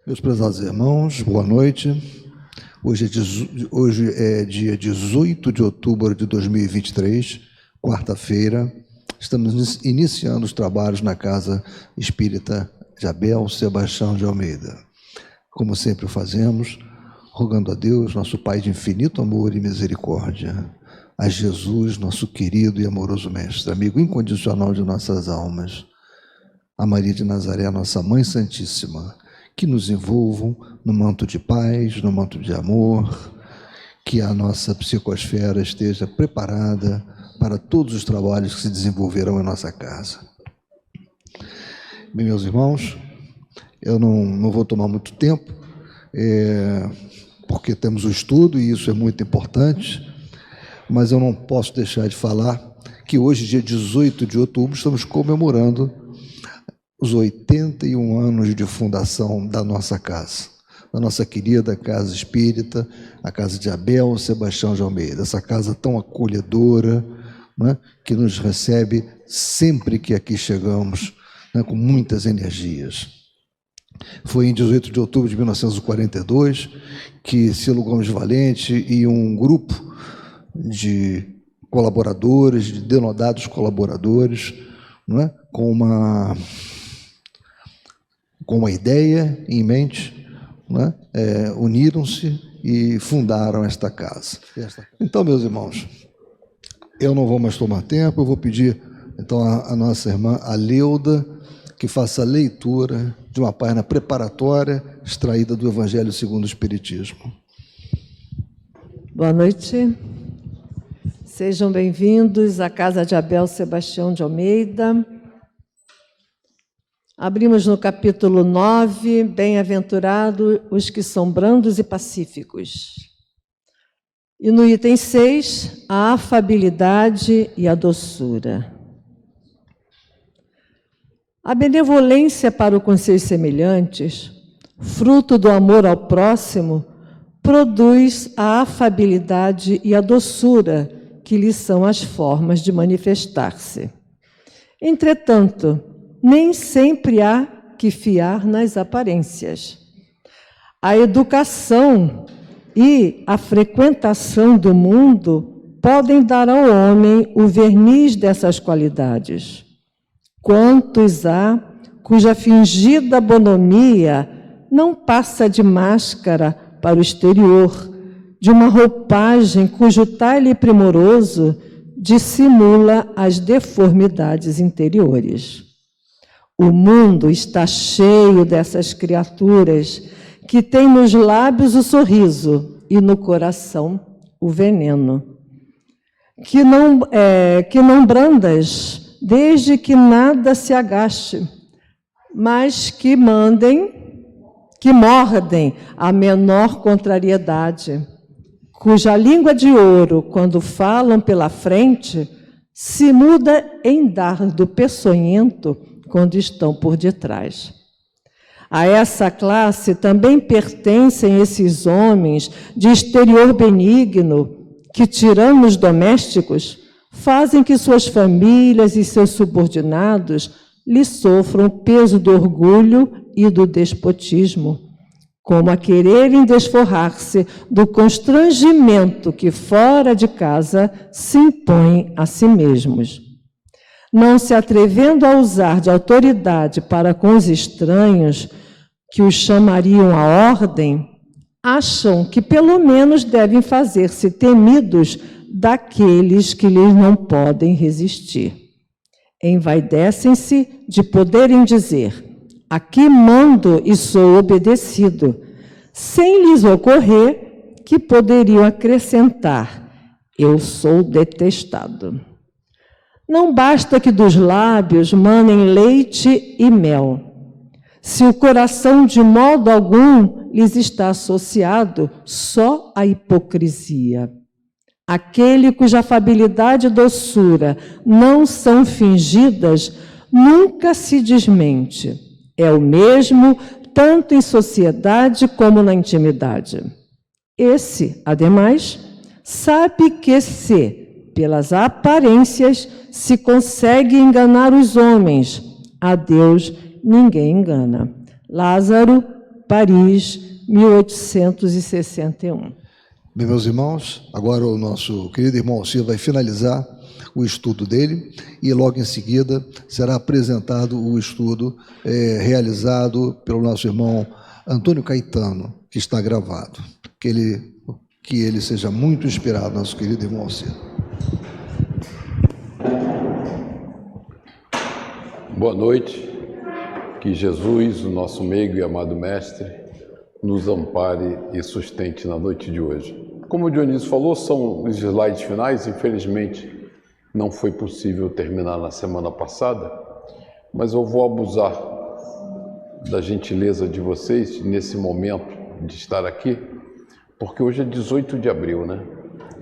Meus prezados irmãos, boa noite. Hoje é dia 18 de outubro de 2023, quarta-feira. Estamos iniciando os trabalhos na Casa Espírita de Abel Sebastião de Almeida. Como sempre fazemos, rogando a Deus, nosso Pai de infinito amor e misericórdia, a Jesus, nosso querido e amoroso Mestre, amigo incondicional de nossas almas, a Maria de Nazaré, nossa Mãe Santíssima, que nos envolvam no manto de paz, no manto de amor, que a nossa psicosfera esteja preparada para todos os trabalhos que se desenvolverão em nossa casa. Bem, meus irmãos, eu não vou tomar muito tempo, porque temos o estudo e isso é muito importante, mas eu não posso deixar de falar que hoje, dia 18 de outubro, estamos comemorando os 81 anos de fundação da nossa casa, da nossa querida Casa Espírita, a Casa de Abel Sebastião de Almeida, essa casa tão acolhedora, né, que nos recebe sempre que aqui chegamos, né, com muitas energias. Foi em 18 de outubro de 1942 que Cilo Gomes Valente e um grupo de colaboradores, de denodados colaboradores, né, com uma ideia em mente, né, uniram-se e fundaram esta casa. Então, meus irmãos, eu não vou mais tomar tempo, eu vou pedir então a nossa irmã Aleuda que faça a leitura de uma página preparatória extraída do Evangelho segundo o Espiritismo. Boa noite. Sejam bem-vindos à Casa de Abel Sebastião de Almeida. Abrimos no capítulo 9, bem-aventurados os que são brandos e pacíficos. E no item 6, a afabilidade e a doçura. A benevolência para com seus semelhantes, fruto do amor ao próximo, produz a afabilidade e a doçura, que lhe são as formas de manifestar-se. Entretanto, nem sempre há que fiar nas aparências. A educação e a frequentação do mundo podem dar ao homem o verniz dessas qualidades. Quantos há cuja fingida bonomia não passa de máscara para o exterior, de uma roupagem cujo talhe primoroso dissimula as deformidades interiores. O mundo está cheio dessas criaturas que têm nos lábios o sorriso e no coração o veneno. Que não brandas, desde que nada se agaste, mas que mordem a menor contrariedade, cuja língua de ouro, quando falam pela frente, se muda em dardo peçonhento quando estão por detrás. A essa classe também pertencem esses homens de exterior benigno, que, tiranos domésticos, fazem que suas famílias e seus subordinados lhe sofram o peso do orgulho e do despotismo, como a quererem desforrar-se do constrangimento que fora de casa se impõem a si mesmos. Não se atrevendo a usar de autoridade para com os estranhos, que os chamariam à ordem, acham que pelo menos devem fazer-se temidos daqueles que lhes não podem resistir. Envaidecem-se de poderem dizer: aqui mando e sou obedecido, sem lhes ocorrer que poderiam acrescentar: eu sou detestado. Não basta que dos lábios manem leite e mel, se o coração de modo algum lhes está associado só à hipocrisia. Aquele cuja afabilidade e doçura não são fingidas, nunca se desmente. É o mesmo tanto em sociedade como na intimidade. Esse, ademais, sabe que se, pelas aparências, se consegue enganar os homens, a Deus ninguém engana. Lázaro Paris, 1861. Bem, meus irmãos, agora o nosso querido irmão Alcir vai finalizar o estudo dele e logo em seguida será apresentado o estudo realizado pelo nosso irmão Antônio Caetano, que está gravado. Que ele seja muito inspirado, nosso querido irmão Alcir. Boa noite, que Jesus, o nosso meigo e amado Mestre, nos ampare e sustente na noite de hoje. Como o Dionísio falou, são os slides finais, infelizmente não foi possível terminar na semana passada, mas eu vou abusar da gentileza de vocês nesse momento de estar aqui, porque hoje é 18 de abril, né?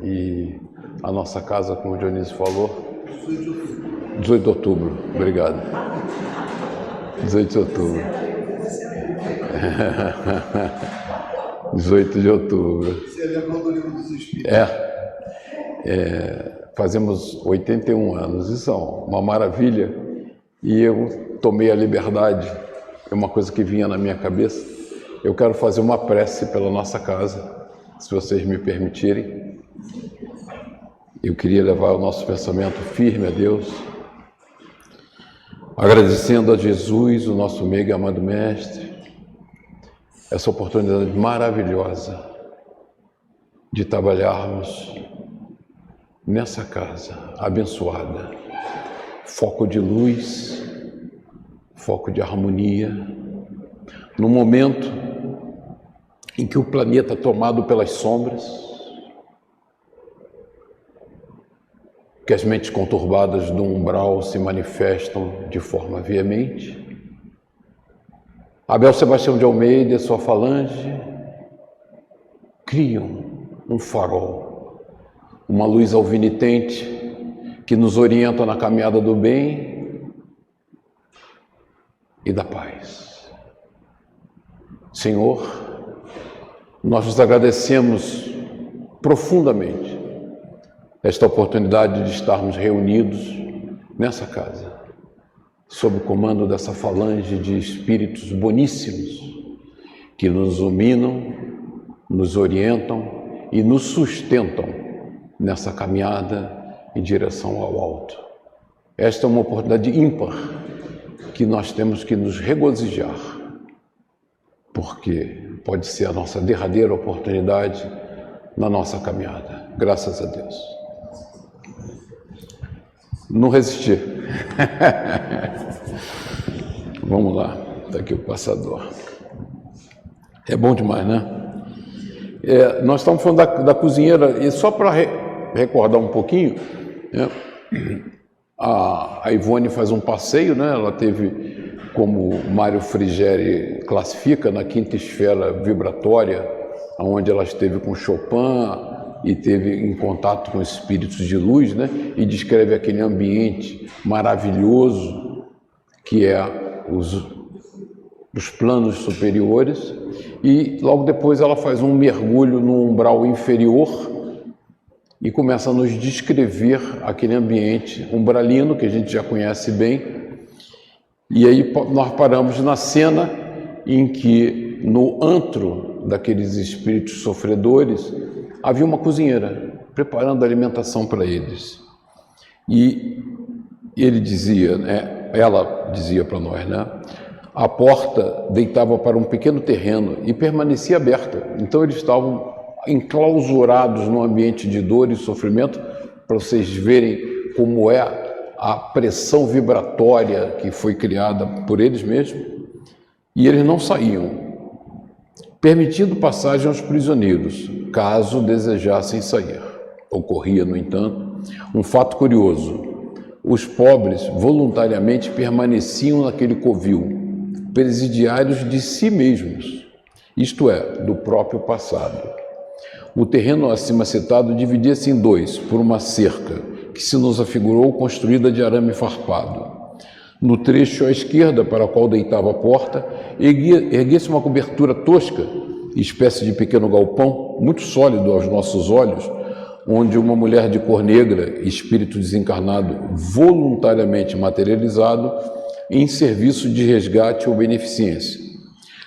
E a nossa casa, como o Dionísio falou, 18 de outubro, obrigado. 18 de outubro. 18 de outubro. Você lembrou do livro dos Espíritos? Fazemos 81 anos, isso é uma maravilha. E eu tomei a liberdade, é uma coisa que vinha na minha cabeça. Eu quero fazer uma prece pela nossa casa, se vocês me permitirem. Eu queria levar o nosso pensamento firme a Deus, agradecendo a Jesus, o nosso meigo e amado Mestre, essa oportunidade maravilhosa de trabalharmos nessa casa abençoada, foco de luz, foco de harmonia, no momento em que o planeta é tomado pelas sombras, que as mentes conturbadas do umbral se manifestam de forma veemente. Abel Sebastião de Almeida e sua falange criam um farol, uma luz alvinitente que nos orienta na caminhada do bem e da paz. Senhor, nós nos agradecemos profundamente esta oportunidade de estarmos reunidos nessa casa, sob o comando dessa falange de espíritos boníssimos que nos iluminam, nos orientam e nos sustentam nessa caminhada em direção ao alto. Esta é uma oportunidade ímpar que nós temos que nos regozijar, porque pode ser a nossa derradeira oportunidade na nossa caminhada. Graças a Deus. Não resisti. Vamos lá, está aqui o passador. É bom demais, né? Nós estamos falando da cozinheira, e só para recordar um pouquinho, né? A Ivone faz um passeio, né? Ela teve, como Mário Frigeri classifica, na quinta esfera vibratória, onde ela esteve com Chopin e teve em contato com espíritos de luz, né? E descreve aquele ambiente maravilhoso que é os planos superiores, e logo depois ela faz um mergulho no umbral inferior e começa a nos descrever aquele ambiente umbralino que a gente já conhece bem. E aí nós paramos na cena em que no antro daqueles espíritos sofredores havia uma cozinheira preparando a alimentação para eles. E ele dizia, né, ela dizia para nós, né, a porta deitava para um pequeno terreno e permanecia aberta. Então eles estavam enclausurados num ambiente de dor e sofrimento, para vocês verem como é a pressão vibratória que foi criada por eles mesmos. E eles não saíam, permitindo passagem aos prisioneiros, caso desejassem sair. Ocorria, no entanto, um fato curioso. Os pobres voluntariamente permaneciam naquele covil, presidiários de si mesmos, isto é, do próprio passado. O terreno acima citado dividia-se em dois, por uma cerca, que se nos afigurou construída de arame farpado. No trecho à esquerda, para o qual deitava a porta, erguia-se uma cobertura tosca, espécie de pequeno galpão, muito sólido aos nossos olhos, onde uma mulher de cor negra, espírito desencarnado voluntariamente materializado, em serviço de resgate ou beneficência,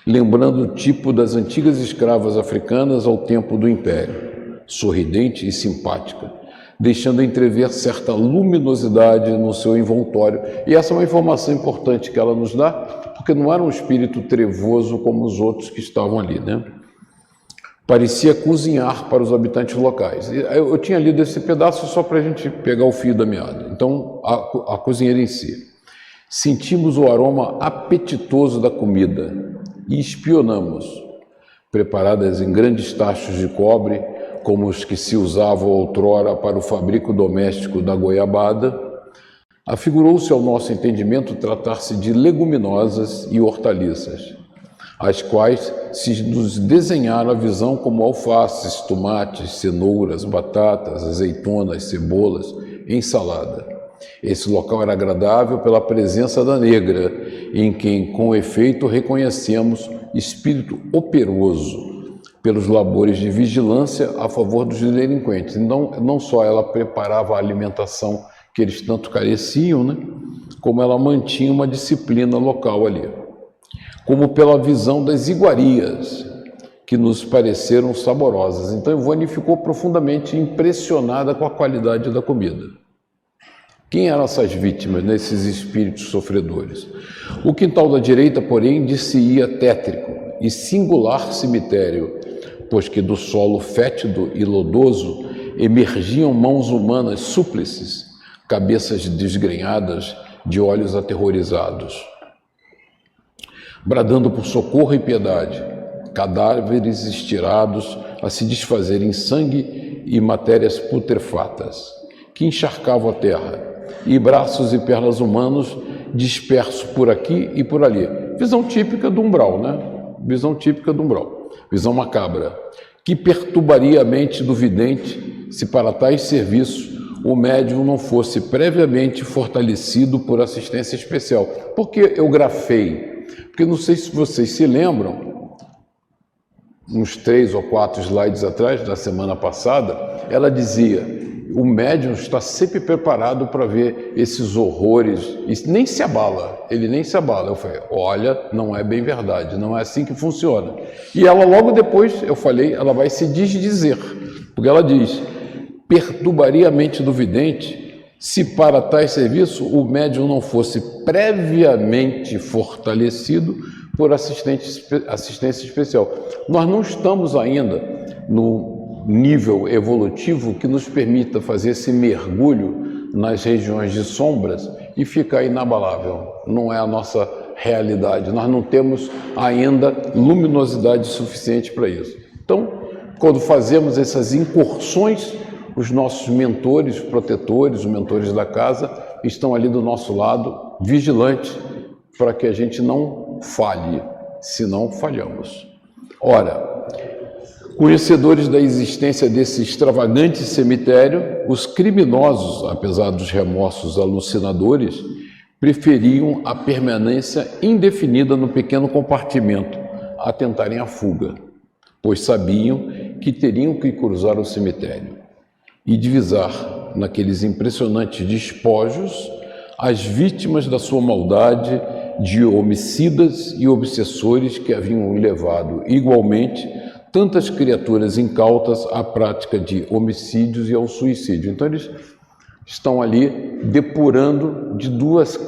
lembrando o tipo das antigas escravas africanas ao tempo do Império, sorridente e simpática, deixando entrever certa luminosidade no seu envoltório. E essa é uma informação importante que ela nos dá, porque não era um espírito trevoso como os outros que estavam ali, né? Parecia cozinhar para os habitantes locais. Eu tinha lido esse pedaço só para a gente pegar o fio da meada. Então, a cozinheira em si. Sentimos o aroma apetitoso da comida e espionamos, preparadas em grandes tachos de cobre, como os que se usavam outrora para o fabrico doméstico da goiabada. Afigurou-se ao nosso entendimento tratar-se de leguminosas e hortaliças, as quais se nos desenharam a visão como alfaces, tomates, cenouras, batatas, azeitonas, cebolas, ensalada. Esse local era agradável pela presença da negra, em quem, com efeito, reconhecemos espírito operoso pelos labores de vigilância a favor dos delinquentes. Então, não só ela preparava a alimentação que eles tanto careciam, né, como ela mantinha uma disciplina local ali. Como pela visão das iguarias, que nos pareceram saborosas. Então, Ivone ficou profundamente impressionada com a qualidade da comida. Quem eram essas vítimas, nesses espíritos sofredores? O quintal da direita, porém, dir-se-ia tétrico e singular cemitério, pois que do solo fétido e lodoso emergiam mãos humanas súplices, cabeças desgrenhadas, de olhos aterrorizados, bradando por socorro e piedade, cadáveres estirados a se desfazer em sangue e matérias putrefatas, que encharcavam a terra, e braços e pernas humanos dispersos por aqui e por ali. Visão típica do umbral, né? Visão típica do umbral. Visão macabra, que perturbaria a mente do vidente se para tais serviços o médium não fosse previamente fortalecido por assistência especial. Por que eu grafei? Porque não sei se vocês se lembram, uns 3 ou 4 slides atrás, da semana passada, ela dizia: o médium está sempre preparado para ver esses horrores, e nem se abala, ele nem se abala. Eu falei, olha, não é bem verdade, não é assim que funciona. E ela logo depois, eu falei, ela vai se desdizer, porque ela diz: perturbaria a mente do vidente se para tais serviço o médium não fosse previamente fortalecido por assistência especial. Nós não estamos ainda no nível evolutivo que nos permita fazer esse mergulho nas regiões de sombras e ficar inabalável. Não é a nossa realidade. Nós não temos ainda luminosidade suficiente para isso. Então, quando fazemos essas incursões, os nossos mentores, protetores, os mentores da casa, estão ali do nosso lado, vigilantes, para que a gente não falhe, senão falhamos. Ora, conhecedores da existência desse extravagante cemitério, os criminosos, apesar dos remorsos alucinadores, preferiam a permanência indefinida no pequeno compartimento a tentarem a fuga, pois sabiam que teriam que cruzar o cemitério e divisar naqueles impressionantes despojos as vítimas da sua maldade de homicidas e obsessores que haviam levado igualmente tantas criaturas incautas à prática de homicídios e ao suicídio. Então eles estão ali depurando de duas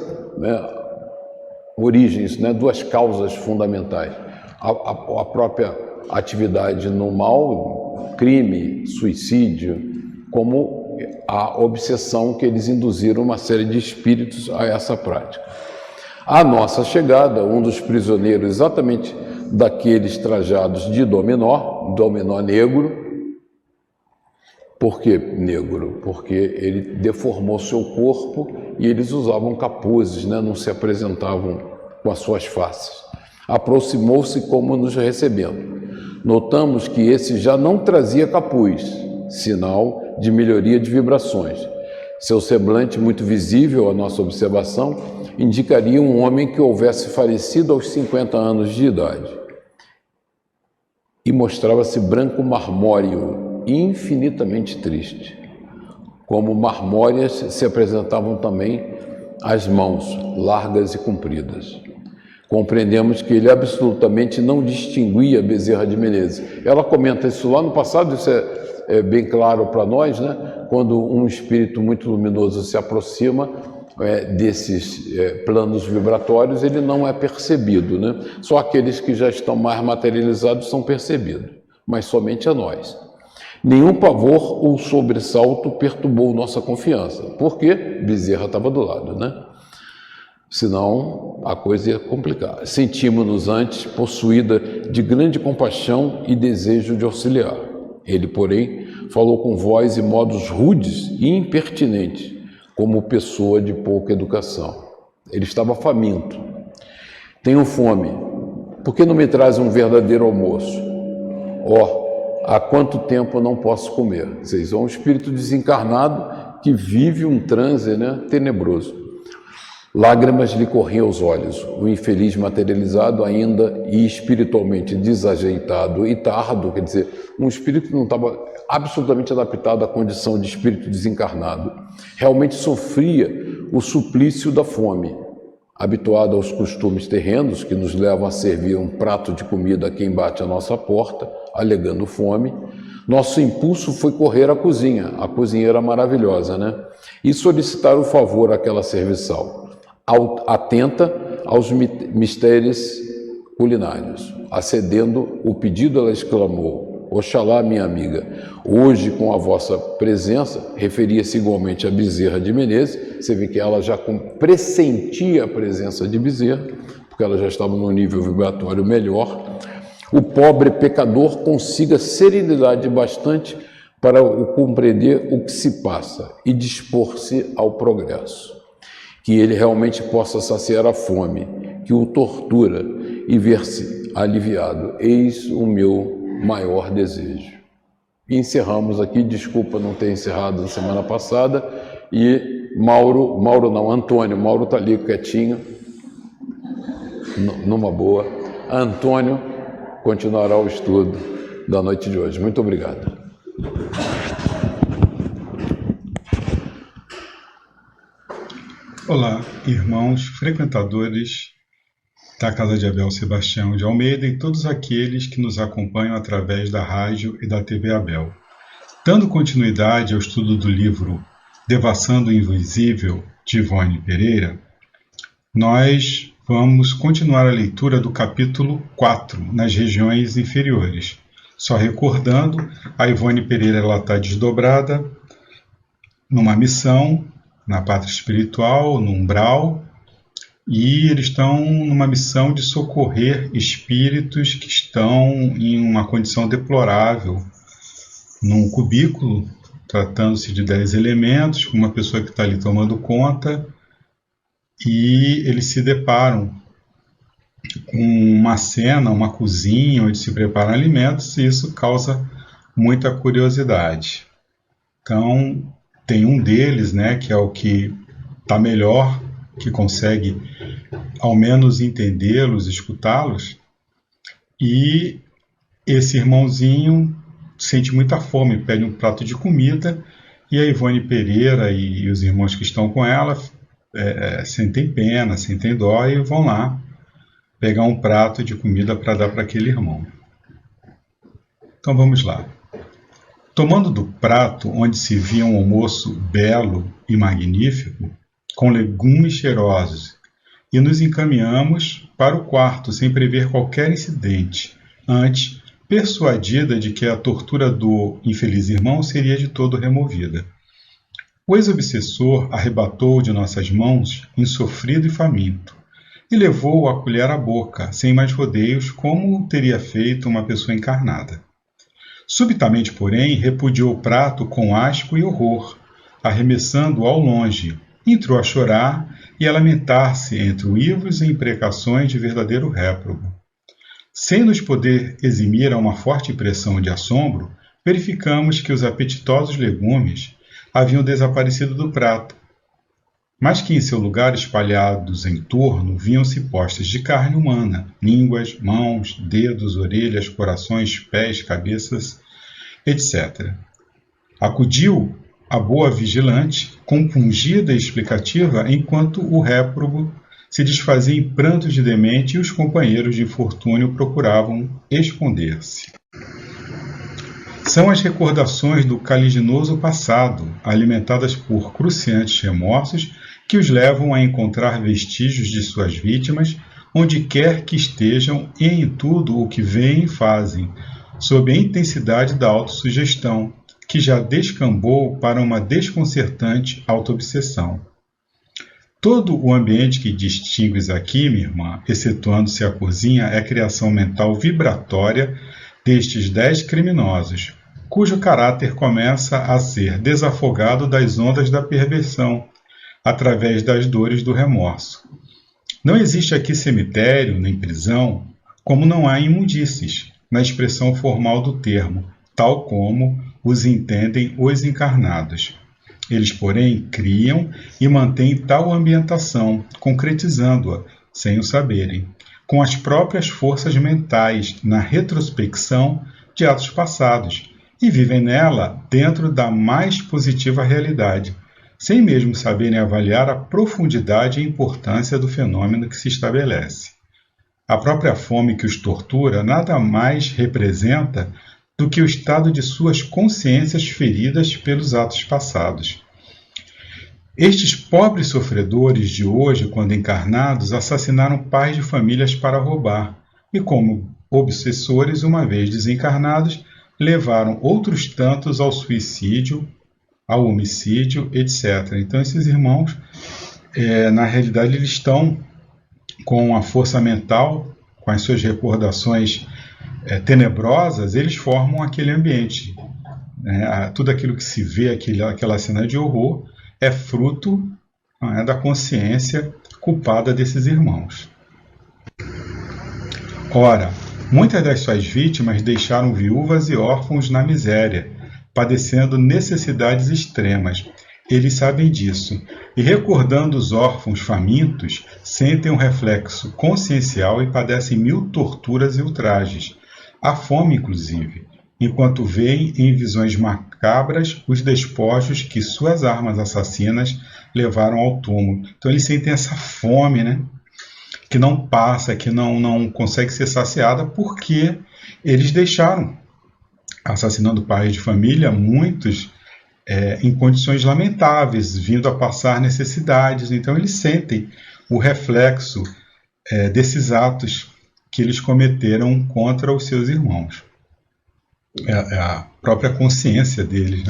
origens, duas causas fundamentais. A própria atividade no mal, crime, suicídio, como a obsessão que eles induziram uma série de espíritos a essa prática. À nossa chegada, um dos prisioneiros, exatamente daqueles trajados de dominó negro. Por que negro? Porque ele deformou seu corpo e eles usavam capuzes, não se apresentavam com as suas faces. Aproximou-se como nos recebendo. Notamos que esse já não trazia capuz, sinal de melhoria de vibrações. Seu semblante, muito visível à nossa observação, indicaria um homem que houvesse falecido aos 50 anos de idade. E mostrava-se branco marmóreo, infinitamente triste. Como marmóreas se apresentavam também as mãos, largas e compridas. compreendemos que ele absolutamente não distinguia Bezerra de Menezes. Ela comenta isso lá no passado, isso é bem claro para nós, né? Quando um espírito muito luminoso se aproxima desses planos vibratórios, ele não é percebido, né? Só aqueles que já estão mais materializados são percebidos, mas somente a nós. Nenhum pavor ou sobressalto perturbou nossa confiança, porque Bezerra estava do lado, né? Senão a coisa ia complicar. Sentimos-nos antes possuída de grande compaixão e desejo de auxiliar. Ele, porém, falou com voz e modos rudes e impertinentes, como pessoa de pouca educação. Ele estava faminto. Tenho fome. Por que não me traz um verdadeiro almoço? Há quanto tempo não posso comer? Vocês são um espírito desencarnado que vive um transe, né, tenebroso. Lágrimas lhe corriam aos olhos. O infeliz materializado ainda e espiritualmente desajeitado e tardo, quer dizer, um espírito que não estava absolutamente adaptado à condição de espírito desencarnado, realmente sofria o suplício da fome. Habituado aos costumes terrenos que nos levam a servir um prato de comida a quem bate à nossa porta, alegando fome, nosso impulso foi correr à cozinha, a cozinheira maravilhosa, né? E solicitar o favor àquela serviçal. Atenta aos mistérios culinários. Acedendo o pedido, ela exclamou: Oxalá, minha amiga, hoje com a vossa presença, referia-se igualmente a Bezerra de Menezes. Você vê que ela já pressentia a presença de Bezerra, porque ela já estava num nível vibratório melhor. O pobre pecador consiga serenidade bastante para compreender o que se passa e dispor-se ao progresso. Que ele realmente possa saciar a fome, que o tortura e ver-se aliviado. Eis o meu maior desejo. E encerramos aqui, desculpa não ter encerrado na semana passada, e Antônio está ali quietinho, numa boa. Antônio continuará o estudo da noite de hoje. Muito obrigado. Olá, irmãos frequentadores da Casa de Abel Sebastião de Almeida e todos aqueles que nos acompanham através da rádio e da TV Abel. Dando continuidade ao estudo do livro Devassando o Invisível, de Ivone Pereira, nós vamos continuar a leitura do capítulo 4, nas regiões inferiores. Só recordando, a Ivone Pereira está desdobrada numa missão na pátria espiritual, no umbral, e eles estão numa missão de socorrer espíritos que estão em uma condição deplorável, num cubículo, tratando-se de 10 elementos, com uma pessoa que está ali tomando conta, e eles se deparam com uma cena, uma cozinha, onde se preparam alimentos, e isso causa muita curiosidade. Então, tem um deles, né, que é o que está melhor, que consegue ao menos entendê-los, escutá-los, e esse irmãozinho sente muita fome, pede um prato de comida, e a Ivone Pereira e os irmãos que estão com ela sentem pena, sentem dó e vão lá pegar um prato de comida para dar para aquele irmão. Então vamos lá. Tomando do prato onde se via um almoço belo e magnífico, com legumes cheirosos, e nos encaminhamos para o quarto sem prever qualquer incidente, antes persuadida de que a tortura do infeliz irmão seria de todo removida. O ex-obsessor arrebatou de nossas mãos, insofrido e faminto, e levou-o a colher à boca, sem mais rodeios, como teria feito uma pessoa encarnada. Subitamente, porém, repudiou o prato com asco e horror, arremessando-o ao longe, entrou a chorar e a lamentar-se entre uivos e imprecações de verdadeiro réprobo. Sem nos poder eximir a uma forte impressão de assombro, verificamos que os apetitosos legumes haviam desaparecido do prato, mas que em seu lugar, espalhados em torno, viam-se postas de carne humana, línguas, mãos, dedos, orelhas, corações, pés, cabeças, etc. Acudiu a boa vigilante, compungida e explicativa, enquanto o réprobo se desfazia em prantos de demente e os companheiros de infortúnio procuravam esconder-se. São as recordações do caliginoso passado, alimentadas por cruciantes remorsos, que os levam a encontrar vestígios de suas vítimas, onde quer que estejam e em tudo o que veem e fazem, sob a intensidade da autossugestão, que já descambou para uma desconcertante autoobsessão. Todo o ambiente que distingues aqui, minha irmã, excetuando-se a cozinha, é criação mental vibratória destes 10 criminosos, cujo caráter começa a ser desafogado das ondas da perversão, através das dores do remorso. Não existe aqui cemitério, nem prisão, como não há imundícies, na expressão formal do termo, tal como os entendem os encarnados. Eles, porém, criam e mantêm tal ambientação, concretizando-a, sem o saberem, com as próprias forças mentais, na retrospecção de atos passados, e vivem nela dentro da mais positiva realidade, sem mesmo saberem avaliar a profundidade e importância do fenômeno que se estabelece. A própria fome que os tortura nada mais representa do que o estado de suas consciências feridas pelos atos passados. Estes pobres sofredores de hoje, quando encarnados, assassinaram pais de famílias para roubar, e como obsessores, uma vez desencarnados, levaram outros tantos ao suicídio, ao homicídio, etc. Então, esses irmãos, na realidade, eles estão com a força mental, com as suas recordações tenebrosas, eles formam aquele ambiente. Tudo aquilo que se vê, aquela cena de horror, é fruto da consciência culpada desses irmãos. Ora, muitas das suas vítimas deixaram viúvas e órfãos na miséria, padecendo necessidades extremas. Eles sabem disso, e recordando os órfãos famintos, sentem um reflexo consciencial e padecem 1000 torturas e ultrajes, a fome inclusive, enquanto veem em visões macabras os despojos que suas armas assassinas levaram ao túmulo. Então eles sentem essa fome, que não passa, que não consegue ser saciada, porque eles deixaram, assassinando pais de família, muitos em condições lamentáveis, vindo a passar necessidades. Então eles sentem o reflexo desses atos que eles cometeram contra os seus irmãos. A própria consciência deles,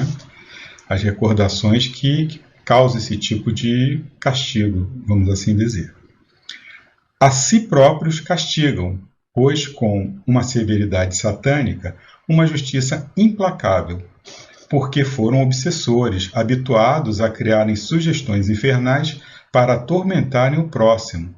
as recordações que causam esse tipo de castigo, vamos assim dizer. A si próprios castigam, pois com uma severidade satânica, uma justiça implacável, porque foram obsessores, habituados a criarem sugestões infernais para atormentarem o próximo.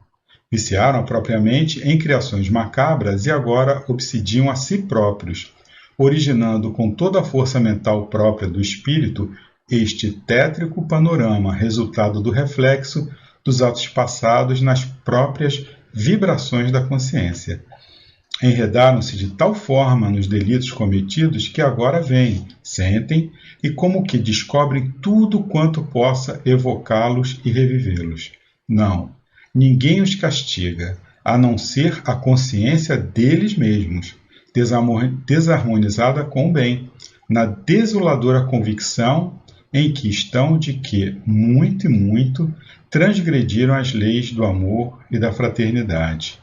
Viciaram propriamente em criações macabras e agora obsidiam a si próprios, originando com toda a força mental própria do espírito este tétrico panorama, resultado do reflexo dos atos passados nas próprias vibrações da consciência. Enredaram-se de tal forma nos delitos cometidos que agora veem, sentem e como que descobrem tudo quanto possa evocá-los e revivê-los. Não, ninguém os castiga, a não ser a consciência deles mesmos, desarmonizada com o bem, na desoladora convicção em que estão de que, muito e muito, transgrediram as leis do amor e da fraternidade.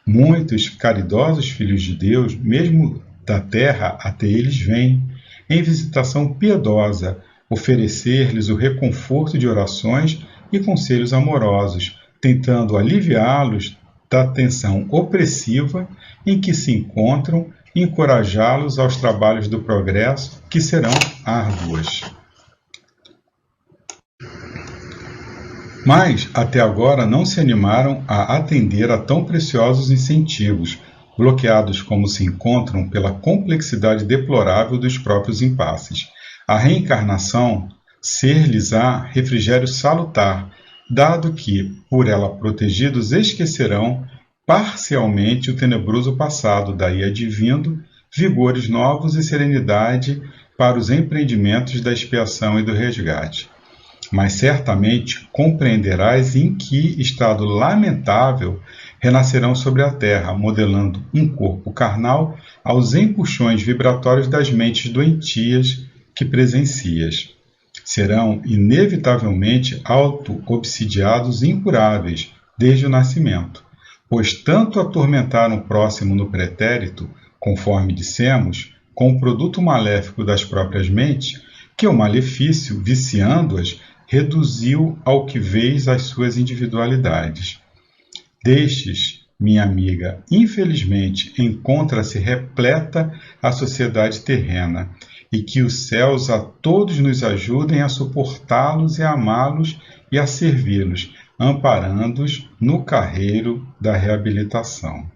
Muitos caridosos filhos de Deus, mesmo da terra até eles vêm, em visitação piedosa, oferecer-lhes o reconforto de orações e conselhos amorosos, tentando aliviá-los da tensão opressiva em que se encontram e encorajá-los aos trabalhos do progresso, que serão árduos. Mas, até agora, não se animaram a atender a tão preciosos incentivos, bloqueados como se encontram pela complexidade deplorável dos próprios impasses. A reencarnação ser-lhes-á refrigério salutar, dado que, por ela protegidos, esquecerão parcialmente o tenebroso passado, daí advindo vigores novos e serenidade para os empreendimentos da expiação e do resgate. mas certamente compreenderás em que estado lamentável renascerão sobre a terra, modelando um corpo carnal aos empuxões vibratórios das mentes doentias que presencias. Serão inevitavelmente auto-obsidiados e incuráveis desde o nascimento, pois tanto atormentaram o próximo no pretérito, conforme dissemos, com o produto maléfico das próprias mentes, que o malefício, viciando-as, reduziu ao que vês as suas individualidades. Destes, minha amiga, infelizmente encontra-se repleta a sociedade terrena, e que os céus a todos nos ajudem a suportá-los e a amá-los e a servi-los, amparando-os no carreiro da reabilitação.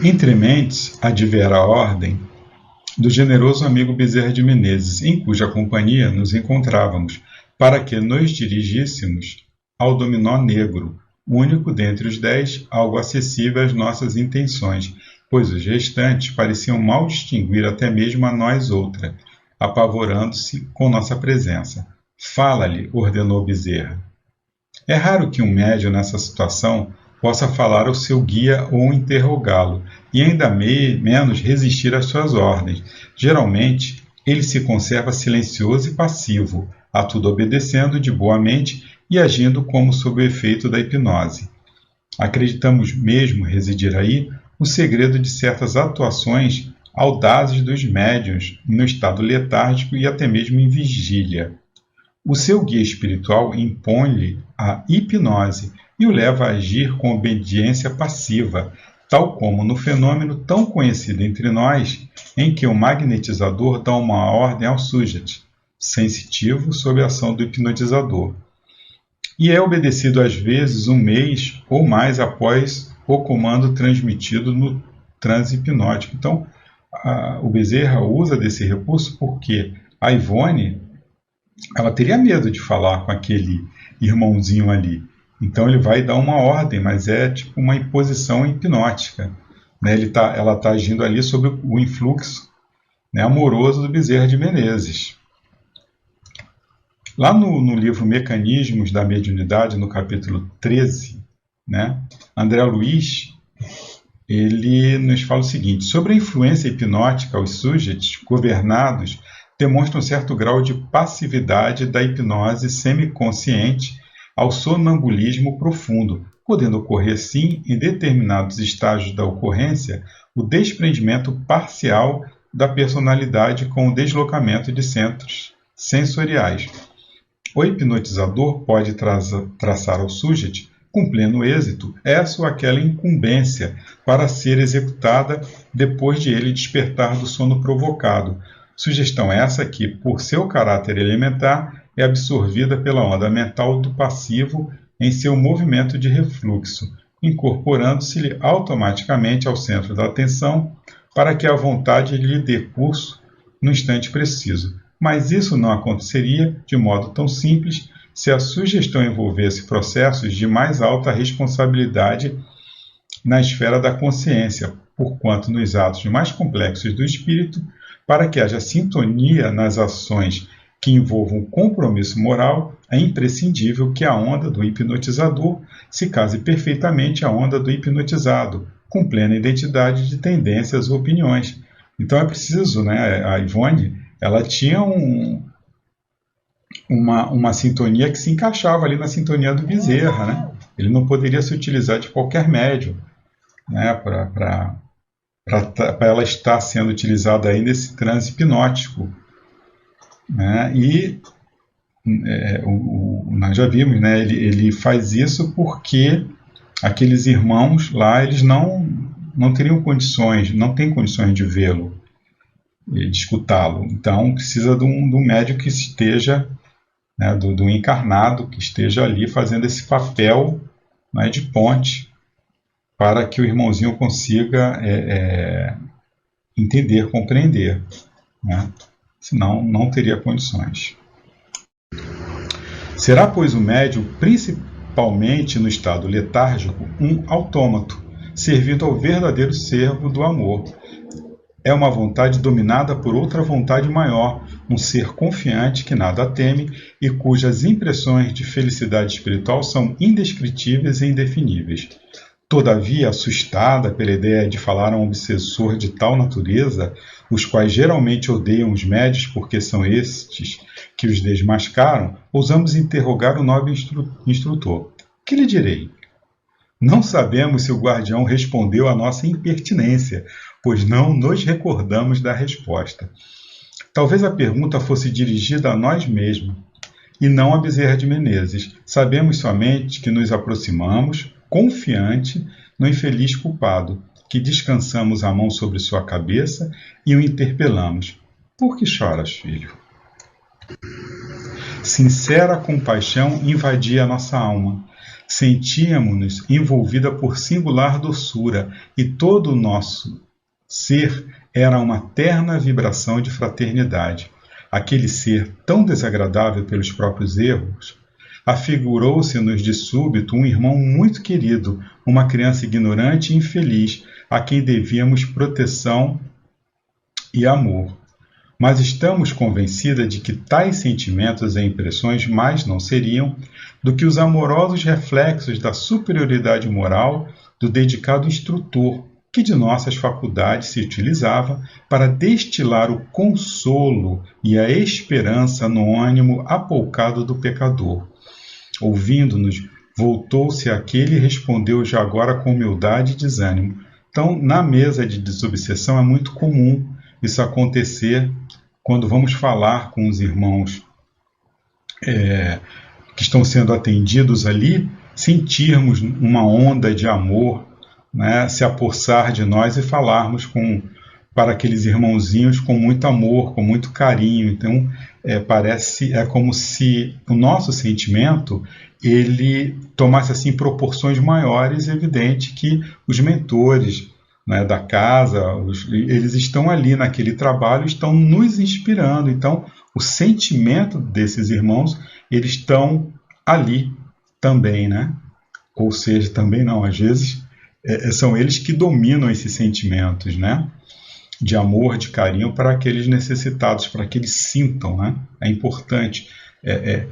Entre mentes, advera a ordem do generoso amigo Bezerra de Menezes, em cuja companhia nos encontrávamos, para que nos dirigíssemos ao dominó negro, único dentre os 10, algo acessível às nossas intenções, pois os restantes pareciam mal distinguir até mesmo a nós outra, apavorando-se com nossa presença. Fala-lhe, ordenou Bezerra. É raro que um médium nessa situação possa falar ao seu guia ou interrogá-lo, e ainda menos resistir às suas ordens. Geralmente, ele se conserva silencioso e passivo, a tudo obedecendo de boa mente e agindo como sob o efeito da hipnose. Acreditamos mesmo residir aí o segredo de certas atuações audazes dos médiuns no estado letárgico e até mesmo em vigília. O seu guia espiritual impõe-lhe a hipnose e o leva a agir com obediência passiva, tal como no fenômeno tão conhecido entre nós, em que o magnetizador dá uma ordem ao sujeito, sensitivo sob a ação do hipnotizador, e é obedecido às vezes um mês ou mais após o comando transmitido no transe hipnótico. Então, o Bezerra usa desse recurso porque a Ivone, ela teria medo de falar com aquele irmãozinho ali. Então ele vai dar uma ordem, mas é tipo uma imposição hipnótica, né? Ela está agindo ali sob o influxo, né, amoroso do Bezerra de Menezes. Lá no livro Mecanismos da Mediunidade, no capítulo 13, né, André Luiz, ele nos fala o seguinte: sobre a influência hipnótica, os sujeitos governados demonstram certo grau de passividade da hipnose semiconsciente ao sonambulismo profundo, podendo ocorrer, sim, em determinados estágios da ocorrência, o desprendimento parcial da personalidade com o deslocamento de centros sensoriais. O hipnotizador pode traçar ao sujeito, com pleno êxito, essa ou aquela incumbência para ser executada depois de ele despertar do sono provocado. Sugestão essa que, por seu caráter elementar, é absorvida pela onda mental do passivo em seu movimento de refluxo, incorporando-se-lhe automaticamente ao centro da atenção para que a vontade lhe dê curso no instante preciso. Mas isso não aconteceria de modo tão simples se a sugestão envolvesse processos de mais alta responsabilidade na esfera da consciência, porquanto nos atos mais complexos do espírito, para que haja sintonia nas ações que envolvam compromisso moral, é imprescindível que a onda do hipnotizador se case perfeitamente à onda do hipnotizado, com plena identidade de tendências ou opiniões. Então é preciso, né, a Ivone, ela tinha uma sintonia que se encaixava ali na sintonia do Bezerra, né? Ele não poderia se utilizar de qualquer médium, né, para ela estar sendo utilizada aí nesse transe hipnótico, né? E nós já vimos, né, ele faz isso porque aqueles irmãos lá, eles não teriam condições, não têm condições de vê-lo, de escutá-lo. Então precisa de um médium que esteja, né, do encarnado, que esteja ali fazendo esse papel, né, de ponte, para que o irmãozinho consiga entender, compreender, né? Senão não teria condições. Será, pois, o médium, principalmente no estado letárgico, um autômato, servindo ao verdadeiro servo do amor. É uma vontade dominada por outra vontade maior, um ser confiante que nada teme e cujas impressões de felicidade espiritual são indescritíveis e indefiníveis. Todavia, assustada pela ideia de falar a um obsessor de tal natureza, os quais geralmente odeiam os médios porque são estes que os desmascaram, ousamos interrogar o nobre instrutor. Que lhe direi? Não sabemos se o guardião respondeu à nossa impertinência, pois não nos recordamos da resposta. Talvez a pergunta fosse dirigida a nós mesmos, e não a Bezerra de Menezes. Sabemos somente que nos aproximamos, confiante, no infeliz culpado, que descansamos a mão sobre sua cabeça e o interpelamos. Por que choras, filho? Sincera compaixão invadia nossa alma. Sentíamos-nos envolvida por singular doçura, e todo o nosso ser era uma terna vibração de fraternidade. Aquele ser tão desagradável pelos próprios erros, afigurou-se-nos de súbito um irmão muito querido, uma criança ignorante e infeliz, a quem devíamos proteção e amor. Mas estamos convencidas de que tais sentimentos e impressões mais não seriam do que os amorosos reflexos da superioridade moral do dedicado instrutor, que de nossas faculdades se utilizava para destilar o consolo e a esperança no ânimo apoucado do pecador. Ouvindo-nos, voltou-se àquele e respondeu já agora com humildade e desânimo. Então, na mesa de desobsessão é muito comum isso acontecer quando vamos falar com os irmãos que estão sendo atendidos ali, sentirmos uma onda de amor, né, se apossar de nós e falarmos para aqueles irmãozinhos com muito amor, com muito carinho. Então, é como se o nosso sentimento ele tomasse assim proporções maiores. É evidente que os mentores, né, da casa, eles estão ali naquele trabalho, estão nos inspirando. Então, o sentimento desses irmãos, eles estão ali também, né? Ou seja, também não, às vezes são eles que dominam esses sentimentos, né? De amor, de carinho para aqueles necessitados, para que eles sintam, né? É importante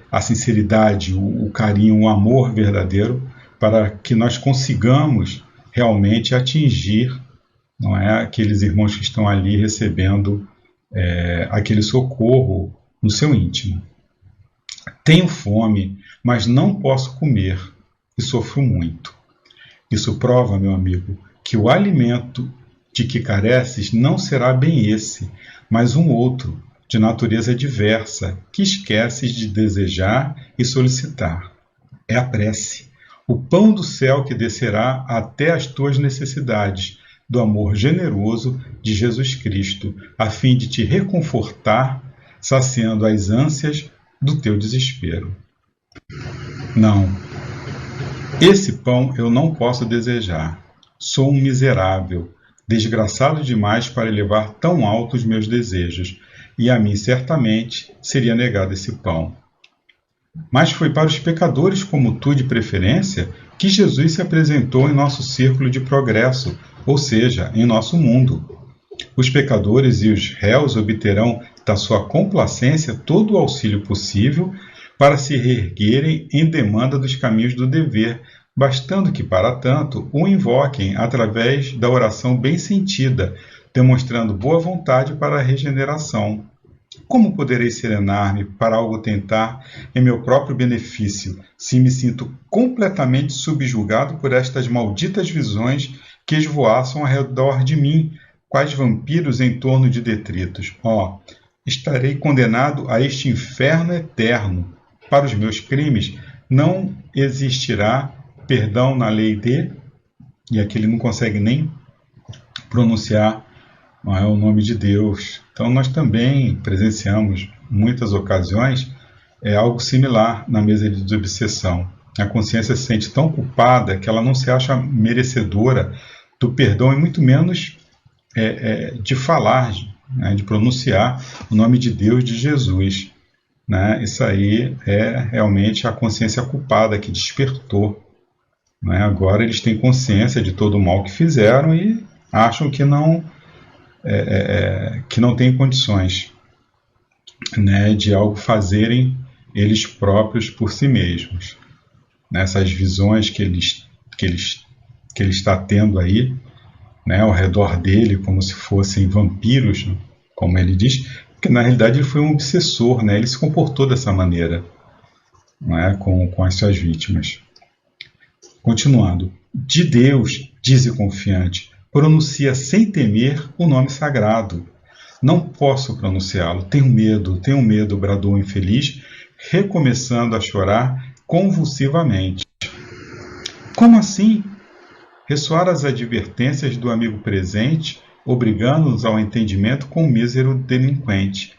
a sinceridade, o carinho, o amor verdadeiro, para que nós consigamos realmente atingir, não é, aqueles irmãos que estão ali recebendo aquele socorro no seu íntimo. Tenho fome, mas não posso comer e sofro muito. Isso prova, meu amigo, que o alimento de que careces não será bem esse, mas um outro, de natureza diversa, que esqueces de desejar e solicitar. É a prece, o pão do céu que descerá até as tuas necessidades, do amor generoso de Jesus Cristo, a fim de te reconfortar, saciando as ânsias do teu desespero. Não, esse pão eu não posso desejar. Sou um miserável, desgraçado demais para elevar tão alto os meus desejos, e a mim certamente seria negado esse pão. Mas foi para os pecadores como tu, de preferência, que Jesus se apresentou em nosso círculo de progresso, ou seja, em nosso mundo. Os pecadores e os réus obterão da sua complacência todo o auxílio possível para se reerguerem em demanda dos caminhos do dever, bastando que, para tanto, o invoquem através da oração bem sentida, demonstrando boa vontade para a regeneração. Como poderei serenar-me para algo tentar em meu próprio benefício, se me sinto completamente subjugado por estas malditas visões que esvoaçam ao redor de mim, quais vampiros em torno de detritos? Estarei condenado a este inferno eterno. Para os meus crimes não existirá perdão na lei e aqui ele não consegue nem pronunciar o nome de Deus. Então nós também presenciamos muitas ocasiões algo similar na mesa de desobsessão. A consciência se sente tão culpada que ela não se acha merecedora do perdão e muito menos de falar, né, de pronunciar o nome de Deus, de Jesus. Né? Isso aí é realmente a consciência culpada que despertou. Né? Agora eles têm consciência de todo o mal que fizeram e acham que não têm condições. né, de algo fazerem eles próprios por si mesmos. Nessas visões que ele está tendo aí, né, ao redor dele, como se fossem vampiros, como ele diz, porque na realidade ele foi um obsessor, né, ele se comportou dessa maneira, né, com as suas vítimas. Continuando, de Deus, dize confiante, pronuncia sem temer o nome sagrado. Não posso pronunciá-lo, tenho medo, bradou o infeliz, recomeçando a chorar convulsivamente. Como assim? Ressoaram as advertências do amigo presente, obrigando-nos ao entendimento com o mísero delinquente.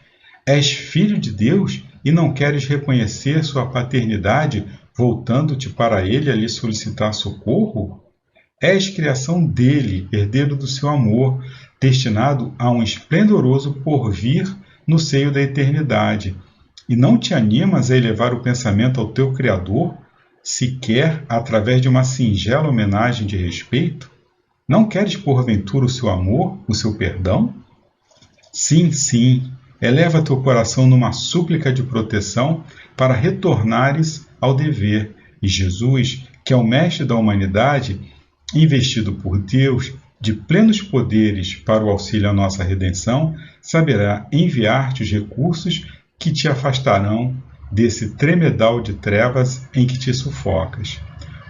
És filho de Deus e não queres reconhecer sua paternidade, voltando-te para ele a lhe solicitar socorro? És criação dele, herdeiro do seu amor, destinado a um esplendoroso porvir no seio da eternidade. E não te animas a elevar o pensamento ao teu Criador, sequer através de uma singela homenagem de respeito? Não queres, porventura, o seu amor, o seu perdão? Sim, sim, eleva teu coração numa súplica de proteção para retornares ao dever. E Jesus, que é o mestre da humanidade, investido por Deus de plenos poderes para o auxílio à nossa redenção, saberá enviar-te os recursos que te afastarão desse tremedal de trevas em que te sufocas.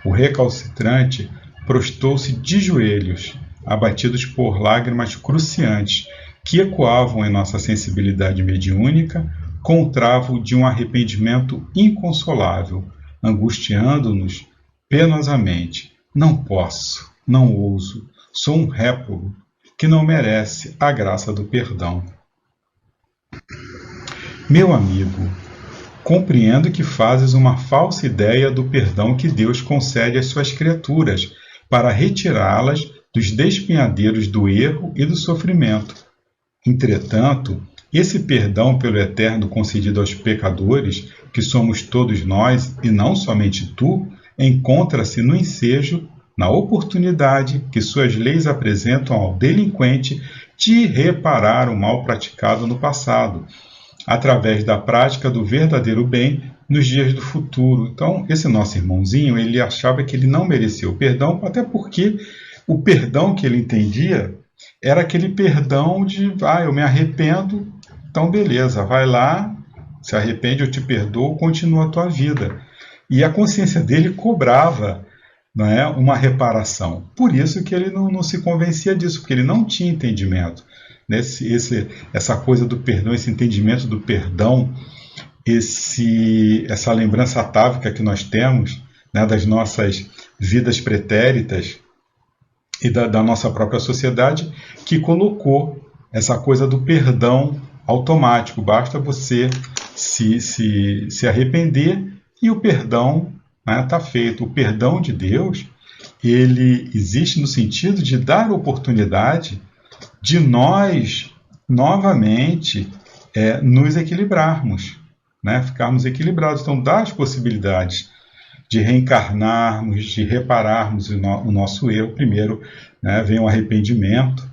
O recalcitrante prostou-se de joelhos, abatidos por lágrimas cruciantes que ecoavam em nossa sensibilidade mediúnica com o travo de um arrependimento inconsolável, angustiando-nos penosamente. Não posso, não ouso, sou um réprobo que não merece a graça do perdão. Meu amigo, compreendo que fazes uma falsa ideia do perdão que Deus concede às suas criaturas para retirá-las dos despenhadeiros do erro e do sofrimento. Entretanto, esse perdão pelo Eterno concedido aos pecadores, que somos todos nós e não somente tu, encontra-se no ensejo, na oportunidade que suas leis apresentam ao delinquente de reparar o mal praticado no passado, através da prática do verdadeiro bem nos dias do futuro. Então, esse nosso irmãozinho, ele achava que ele não merecia o perdão, até porque o perdão que ele entendia era aquele perdão de, eu me arrependo, então beleza, vai lá, se arrepende, eu te perdoo, continua a tua vida. E a consciência dele cobrava, não é, uma reparação. Por isso que ele não se convencia disso, porque ele não tinha entendimento. Essa coisa do perdão, esse entendimento do perdão, essa lembrança atávica que nós temos, né, das nossas vidas pretéritas e da nossa própria sociedade, que colocou essa coisa do perdão automático. Basta você se arrepender e o perdão está feito. O perdão de Deus, ele existe no sentido de dar oportunidade de nós, novamente, nos equilibrarmos, né? Ficarmos equilibrados. Então, dá as possibilidades de reencarnarmos, de repararmos o nosso erro. Primeiro, né, vem o arrependimento,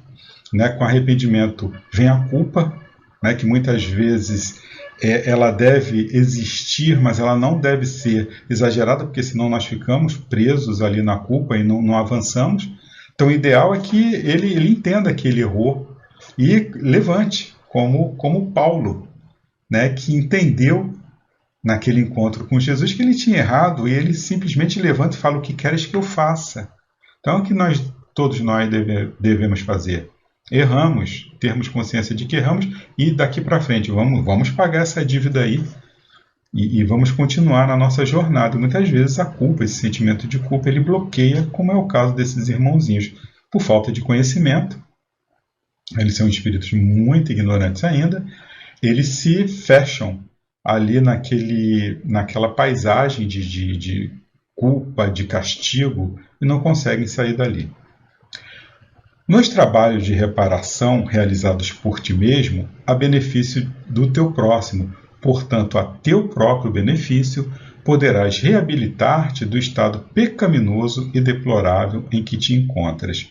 né? Com arrependimento vem a culpa, né, que muitas vezes ela deve existir, mas ela não deve ser exagerada, porque senão nós ficamos presos ali na culpa e não avançamos. Então, o ideal é que ele entenda que ele errou e levante, como Paulo, né, que entendeu naquele encontro com Jesus que ele tinha errado e ele simplesmente levanta e fala: o que queres que eu faça? Então, é o que todos nós devemos fazer. Erramos, termos consciência de que erramos e daqui para frente vamos pagar essa dívida aí e vamos continuar na nossa jornada. Muitas vezes a culpa, esse sentimento de culpa, ele bloqueia, como é o caso desses irmãozinhos, por falta de conhecimento. Eles são espíritos muito ignorantes ainda, eles se fecham ali naquela paisagem de culpa, de castigo, e não conseguem sair dali. Nos trabalhos de reparação realizados por ti mesmo, há benefício do teu próximo, portanto, a teu próprio benefício, poderás reabilitar-te do estado pecaminoso e deplorável em que te encontras.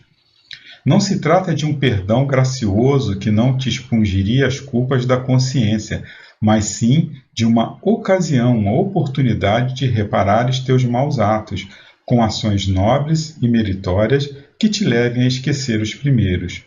Não se trata de um perdão gracioso que não te expungiria as culpas da consciência, mas sim de uma ocasião, uma oportunidade de reparares teus maus atos, com ações nobres e meritórias que te levem a esquecer os primeiros.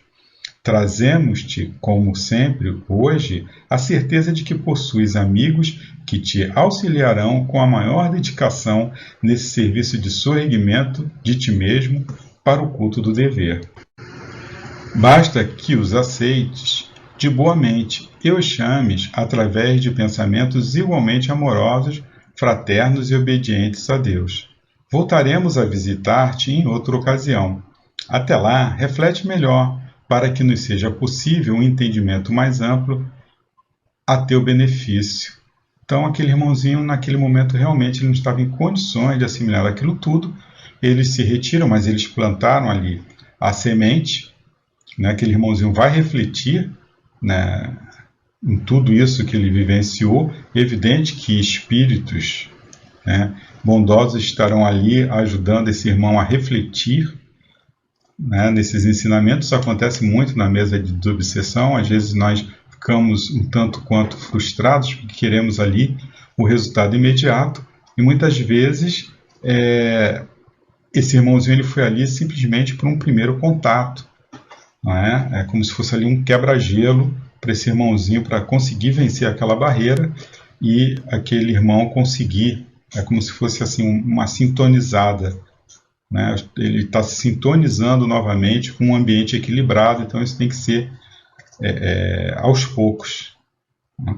Trazemos-te, como sempre, hoje, a certeza de que possuis amigos que te auxiliarão com a maior dedicação nesse serviço de sorregimento de ti mesmo para o culto do dever. Basta que os aceites de boa mente e os chames através de pensamentos igualmente amorosos, fraternos e obedientes a Deus. Voltaremos a visitar-te em outra ocasião. Até lá, reflete melhor, para que nos seja possível um entendimento mais amplo a teu benefício. Então, aquele irmãozinho, naquele momento, realmente ele não estava em condições de assimilar aquilo tudo. Eles se retiram, mas eles plantaram ali a semente, né? Aquele irmãozinho vai refletir, né, em tudo isso que ele vivenciou. É evidente que espíritos, né, bondosos estarão ali ajudando esse irmão a refletir, né, nesses ensinamentos. Isso acontece muito na mesa de desobsessão. Às vezes nós ficamos um tanto quanto frustrados porque queremos ali o resultado imediato, e muitas vezes esse irmãozinho ele foi ali simplesmente por um primeiro contato, não é? É como se fosse ali um quebra-gelo para esse irmãozinho, para conseguir vencer aquela barreira e aquele irmão conseguir, é como se fosse assim uma sintonizada, né? Ele está se sintonizando novamente com um ambiente equilibrado. Então isso tem que ser aos poucos, né?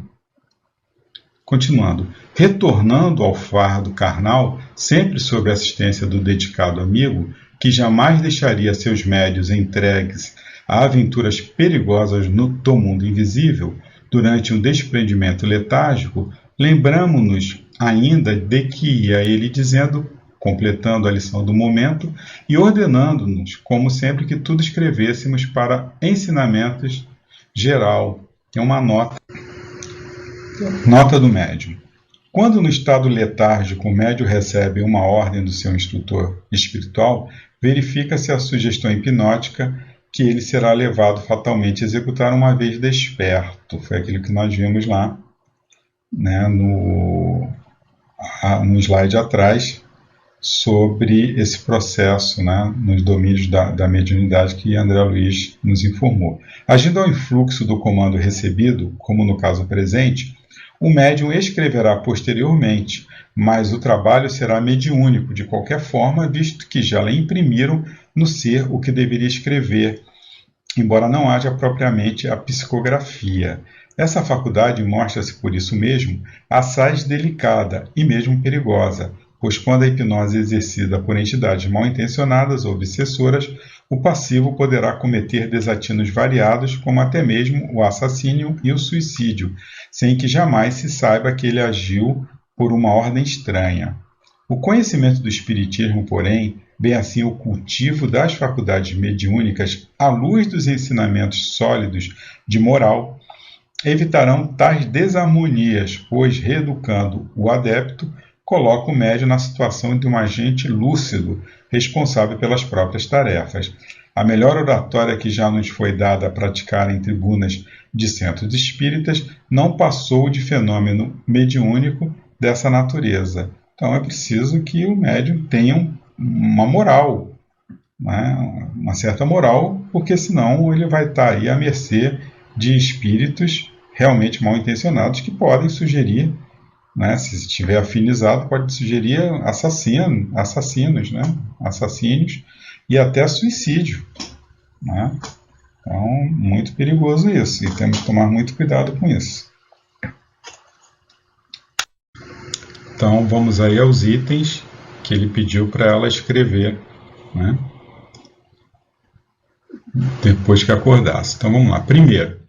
Continuando, retornando ao fardo carnal, sempre sob a assistência do dedicado amigo, que jamais deixaria seus médios entregues a aventuras perigosas do mundo invisível, durante um desprendimento letárgico, lembramo-nos ainda de que ia ele dizendo, completando a lição do momento e ordenando-nos, como sempre, que tudo escrevêssemos para ensinamentos geral. Tem uma nota do médium. Quando no estado letárgico o médium recebe uma ordem do seu instrutor espiritual, verifica-se a sugestão hipnótica que ele será levado fatalmente a executar uma vez desperto. Foi aquilo que nós vimos lá, né, no slide atrás, sobre esse processo, né, nos domínios da mediunidade que André Luiz nos informou. Agindo ao influxo do comando recebido, como no caso presente, o médium escreverá posteriormente, mas o trabalho será mediúnico de qualquer forma, visto que já lhe imprimiram no ser o que deveria escrever, embora não haja propriamente a psicografia. Essa faculdade mostra-se, por isso mesmo, assaz delicada e mesmo perigosa, pois quando a hipnose é exercida por entidades mal intencionadas ou obsessoras, o passivo poderá cometer desatinos variados, como até mesmo o assassínio e o suicídio, sem que jamais se saiba que ele agiu por uma ordem estranha. O conhecimento do espiritismo, porém, bem assim o cultivo das faculdades mediúnicas à luz dos ensinamentos sólidos de moral, evitarão tais desarmonias, pois, reeducando o adepto, coloca o médium na situação de um agente lúcido, responsável pelas próprias tarefas. A melhor oratória que já nos foi dada a praticar em tribunas de centros espíritas não passou de fenômeno mediúnico dessa natureza. Então é preciso que o médium tenha uma moral, né? Uma certa moral, porque senão ele vai estar aí à mercê de espíritos realmente mal intencionados que podem sugerir, né, se estiver afinizado, pode sugerir assassinos, né, assassínios e até suicídio, né? Então, muito perigoso isso, e temos que tomar muito cuidado com isso. Então, vamos aí aos itens que ele pediu para ela escrever, né, depois que acordasse. Então, vamos lá. Primeiro,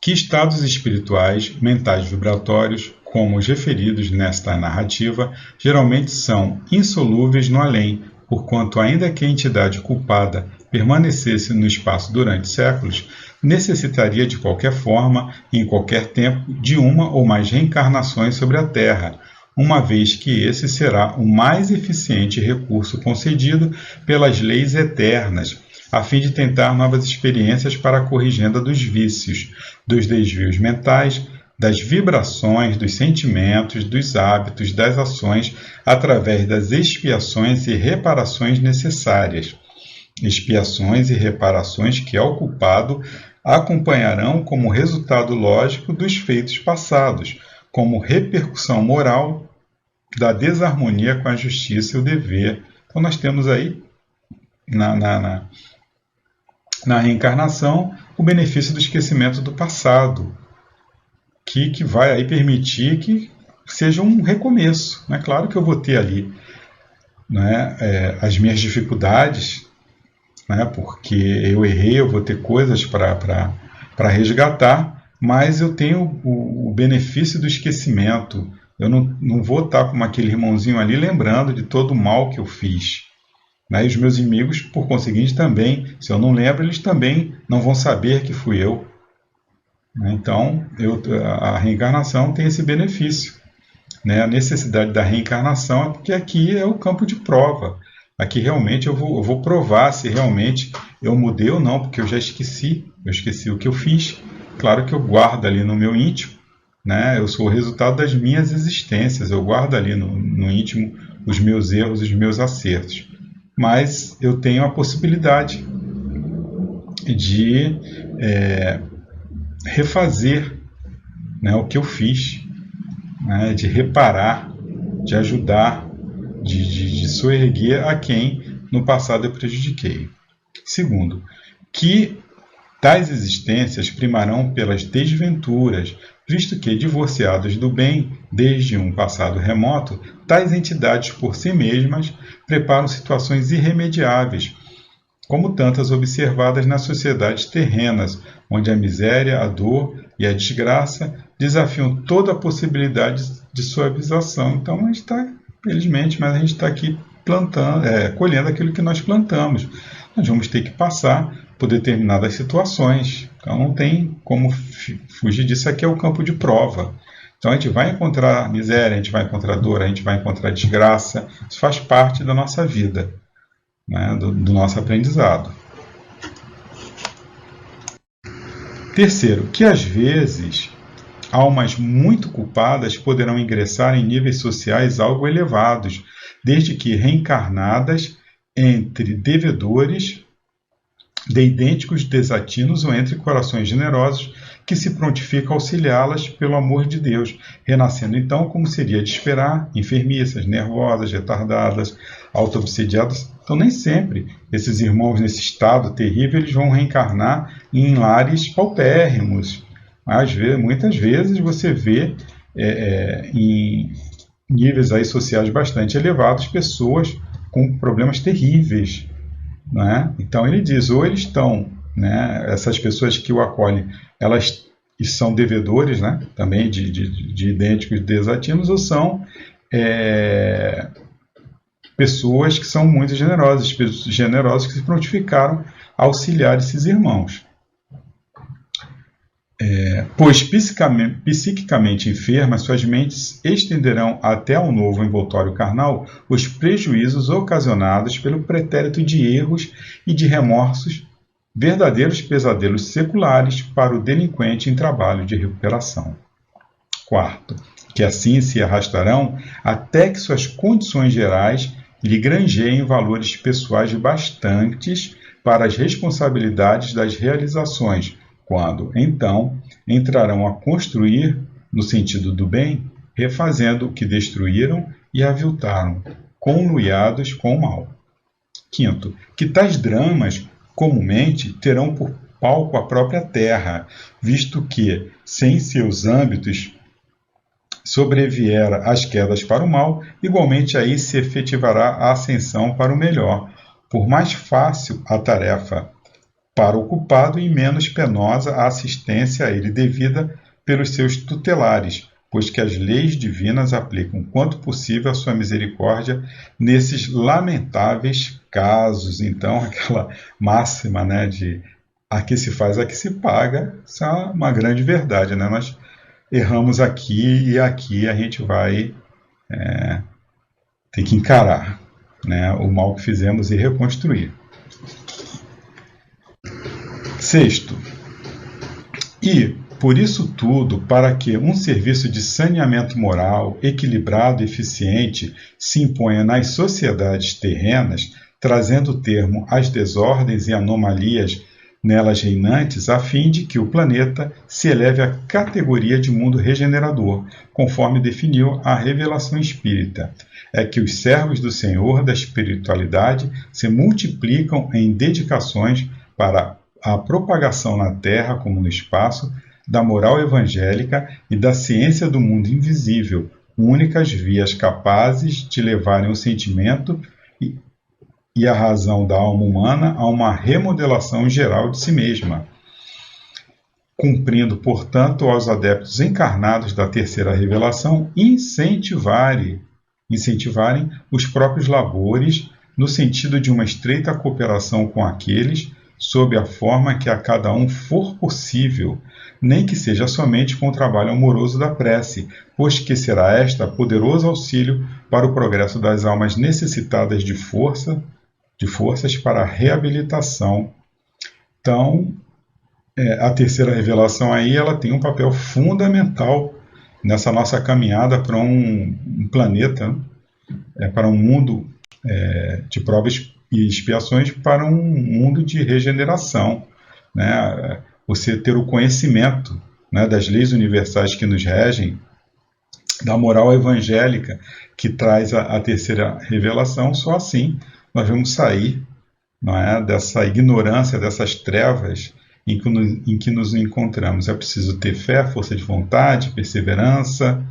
que estados espirituais, mentais vibratórios, como os referidos nesta narrativa, geralmente são insolúveis no além, porquanto, ainda que a entidade culpada permanecesse no espaço durante séculos, necessitaria de qualquer forma, em qualquer tempo, de uma ou mais reencarnações sobre a Terra, uma vez que esse será o mais eficiente recurso concedido pelas leis eternas, a fim de tentar novas experiências para a corrigenda dos vícios, dos desvios mentais, das vibrações, dos sentimentos, dos hábitos, das ações, através das expiações e reparações necessárias. Expiações e reparações que, ao culpado, acompanharão como resultado lógico dos feitos passados, como repercussão moral da desarmonia com a justiça e o dever. Então nós temos aí, na reencarnação, o benefício do esquecimento do passado, que vai aí permitir que seja um recomeço. É claro que eu vou ter ali, né, as minhas dificuldades, né, porque eu errei, eu vou ter coisas para resgatar, mas eu tenho o benefício do esquecimento. Eu não vou estar como aquele irmãozinho ali lembrando de todo o mal que eu fiz. Né? E os meus inimigos, por conseguinte, também, se eu não lembro, eles também não vão saber que fui eu. Então, a reencarnação tem esse benefício. Né? A necessidade da reencarnação é porque aqui é o campo de prova. Aqui realmente eu vou provar se realmente eu mudei ou não, porque eu já esqueci. Eu esqueci o que eu fiz. Claro que eu guardo ali no meu íntimo, né? Eu sou o resultado das minhas existências. Eu guardo ali no íntimo os meus erros, os meus acertos. Mas eu tenho a possibilidade de refazer, né, o que eu fiz, né, de reparar, de ajudar, de soerguer a quem no passado eu prejudiquei. Segundo, que tais existências primarão pelas desventuras, visto que, divorciados do bem desde um passado remoto, tais entidades por si mesmas preparam situações irremediáveis, como tantas observadas nas sociedades terrenas, onde a miséria, a dor e a desgraça desafiam toda a possibilidade de suavização. Então, a gente está, felizmente, mas a gente está aqui plantando, colhendo aquilo que nós plantamos. Nós vamos ter que passar por determinadas situações. Então, não tem como fugir disso. Aqui é o campo de prova. Então, a gente vai encontrar miséria, a gente vai encontrar dor, a gente vai encontrar desgraça. Isso faz parte da nossa vida, né, do nosso aprendizado. Terceiro, que às vezes almas muito culpadas poderão ingressar em níveis sociais algo elevados, desde que reencarnadas entre devedores de idênticos desatinos ou entre corações generosos que se prontificam a auxiliá-las pelo amor de Deus, renascendo então, como seria de esperar, enfermiças, nervosas, retardadas, auto-obsediadas. Então, nem sempre esses irmãos nesse estado terrível eles vão reencarnar em lares paupérrimos. Muitas vezes você vê em níveis aí sociais bastante elevados pessoas com problemas terríveis. Né? Então ele diz, ou eles estão, né, essas pessoas que o acolhem, elas são devedores, né, também de idênticos desatinos, ou são pessoas que são muito generosas que se prontificaram a auxiliar esses irmãos. Pois psiquicamente enfermas, suas mentes estenderão até ao novo envoltório carnal os prejuízos ocasionados pelo pretérito de erros e de remorsos, verdadeiros pesadelos seculares para o delinquente em trabalho de recuperação. Quarto, que assim se arrastarão até que suas condições gerais lhe granjeiem valores pessoais bastantes para as responsabilidades das realizações, quando, então, entrarão a construir, no sentido do bem, refazendo o que destruíram e aviltaram, conluiados com o mal. Quinto, que tais dramas, comumente, terão por palco a própria terra, visto que, sem seus âmbitos, sobreviera as quedas para o mal, igualmente aí se efetivará a ascensão para o melhor, por mais fácil a tarefa para o culpado e menos penosa a assistência a ele devida pelos seus tutelares, pois que as leis divinas aplicam quanto possível a sua misericórdia nesses lamentáveis casos. Então, aquela máxima, né, de a que se faz, a que se paga, isso é uma grande verdade, né? Nós erramos aqui e aqui a gente vai ter que encarar, né, o mal que fizemos e reconstruir. Sexto, e Por isso tudo, para que um serviço de saneamento moral, equilibrado e eficiente se imponha nas sociedades terrenas, trazendo termo às desordens e anomalias nelas reinantes, a fim de que o planeta se eleve à categoria de mundo regenerador, conforme definiu a revelação espírita. É que os servos do Senhor da espiritualidade se multiplicam em dedicações para a propagação na Terra como no espaço da moral evangélica e da ciência do mundo invisível, únicas vias capazes de levarem o sentimento e a razão da alma humana a uma remodelação geral de si mesma, cumprindo, portanto, aos adeptos encarnados da terceira revelação incentivarem os próprios labores no sentido de uma estreita cooperação com aqueles, sob a forma que a cada um for possível, nem que seja somente com o trabalho amoroso da prece, pois que será esta poderoso auxílio para o progresso das almas necessitadas de forças para a reabilitação. Então, a terceira revelação aí, ela tem um papel fundamental nessa nossa caminhada para um planeta, para um mundo de provas e expiações, para um mundo de regeneração, né? Você ter o conhecimento, né, das leis universais que nos regem, da moral evangélica que traz a terceira revelação, só assim nós vamos sair, não é, dessa ignorância, dessas trevas em que nos encontramos. É preciso ter fé, força de vontade, perseverança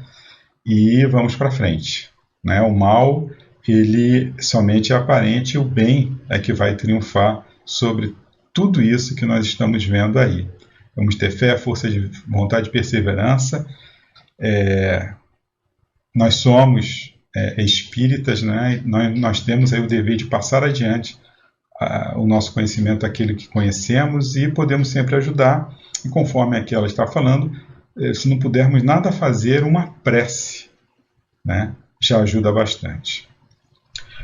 e vamos para frente, né? O mal, ele somente é aparente, o bem é que vai triunfar sobre tudo isso que nós estamos vendo aí. Vamos ter fé, força de vontade e perseverança. Nós somos espíritas, né? Nós temos aí o dever de passar adiante o nosso conhecimento àquele que conhecemos e podemos sempre ajudar. E conforme aqui ela está falando, se não pudermos nada fazer, uma prece, né, já ajuda bastante.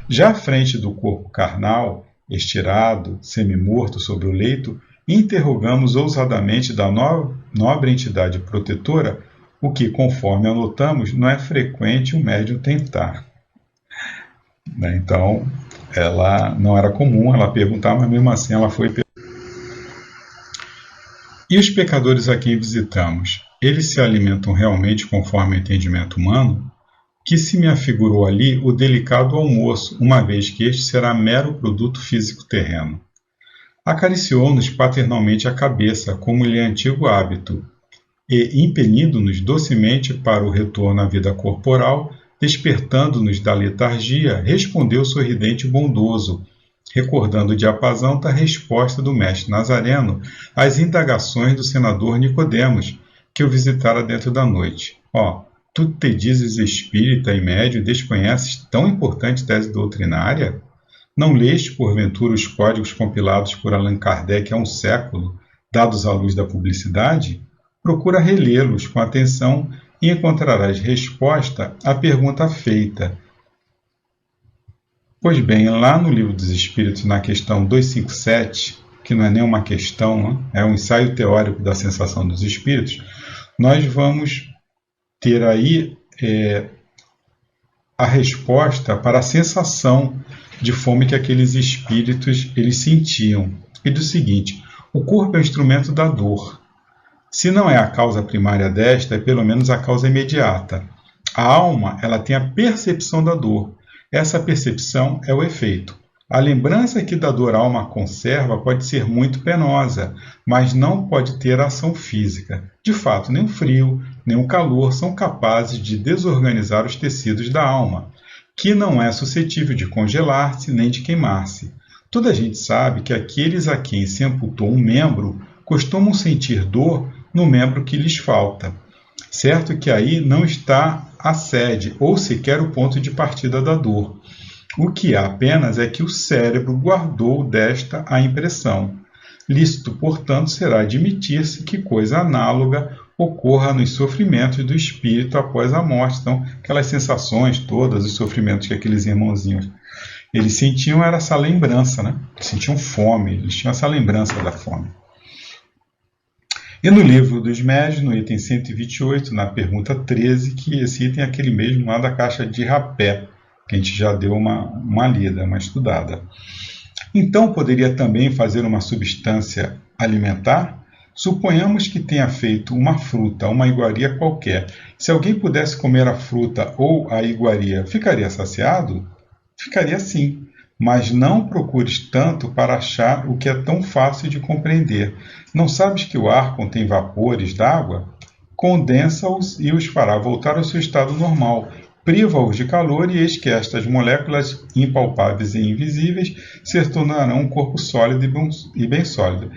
Já à frente do corpo carnal, estirado, semi-morto sobre o leito, interrogamos ousadamente da nobre entidade protetora o que, conforme anotamos, não é frequente o médium tentar. Então, ela não era comum ela perguntar, mas mesmo assim ela foi perguntar. E os pecadores a quem visitamos, eles se alimentam realmente conforme o entendimento humano? Que se me afigurou ali o delicado almoço, uma vez que este será mero produto físico terreno. Acariciou-nos paternalmente a cabeça, como lhe é antigo hábito, e, impelindo-nos docemente para o retorno à vida corporal, despertando-nos da letargia, respondeu sorridente e bondoso, recordando de apazão a resposta do mestre Nazareno às indagações do senador Nicodemos, que o visitara dentro da noite. Tu te dizes espírita e médio e desconheces tão importante tese doutrinária? Não leste, porventura, os códigos compilados por Allan Kardec há um século, dados à luz da publicidade? Procura relê-los com atenção e encontrarás resposta à pergunta feita. Pois bem, lá no Livro dos Espíritos, na questão 257, que não é nem uma questão, é um ensaio teórico da sensação dos espíritos, nós vamos ter aí a resposta para a sensação de fome que aqueles espíritos eles sentiam. E do seguinte: o corpo é o instrumento da dor. Se não é a causa primária desta, é pelo menos a causa imediata. A alma, ela tem a percepção da dor. Essa percepção é o efeito. A lembrança que da dor a alma conserva pode ser muito penosa, mas não pode ter ação física. De fato, nem o frio, nem o calor são capazes de desorganizar os tecidos da alma, que não é suscetível de congelar-se nem de queimar-se. Toda a gente sabe que aqueles a quem se amputou um membro costumam sentir dor no membro que lhes falta. Certo que aí não está a sede ou sequer o ponto de partida da dor. O que há apenas é que o cérebro guardou desta a impressão. Lícito, portanto, será admitir-se que coisa análoga ocorra nos sofrimentos do espírito após a morte. Então, aquelas sensações todas, os sofrimentos que aqueles irmãozinhos eles sentiam, era essa lembrança, né? Eles sentiam fome, eles tinham essa lembrança da fome. E no livro dos médios, no item 128, na pergunta 13, que esse item é aquele mesmo lá da caixa de rapé, que a gente já deu uma lida, uma estudada. Então, poderia também fazer uma substância alimentar? Suponhamos que tenha feito uma fruta, uma iguaria qualquer. Se alguém pudesse comer a fruta ou a iguaria, ficaria saciado? Ficaria sim, mas não procures tanto para achar o que é tão fácil de compreender. Não sabes que o ar contém vapores d'água? Condensa-os e os fará voltar ao seu estado normal. Priva-os de calor e eis que estas moléculas impalpáveis e invisíveis se tornarão um corpo sólido e bem sólido.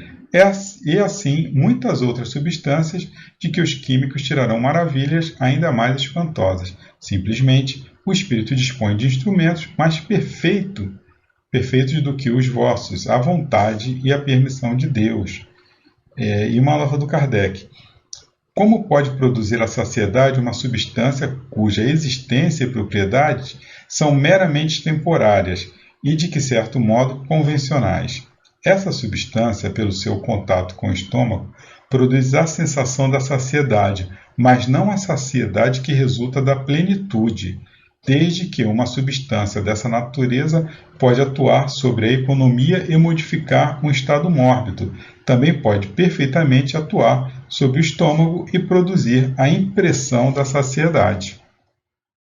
E assim muitas outras substâncias de que os químicos tirarão maravilhas ainda mais espantosas. Simplesmente, o Espírito dispõe de instrumentos mais perfeitos do que os vossos, a vontade e a permissão de Deus. E uma nota do Kardec. Como pode produzir a saciedade uma substância cuja existência e propriedades são meramente temporárias e, de que certo modo, convencionais? Essa substância, pelo seu contato com o estômago, produz a sensação da saciedade, mas não a saciedade que resulta da plenitude, desde que uma substância dessa natureza pode atuar sobre a economia e modificar um estado mórbido. Também pode perfeitamente atuar sobre o estômago e produzir a impressão da saciedade.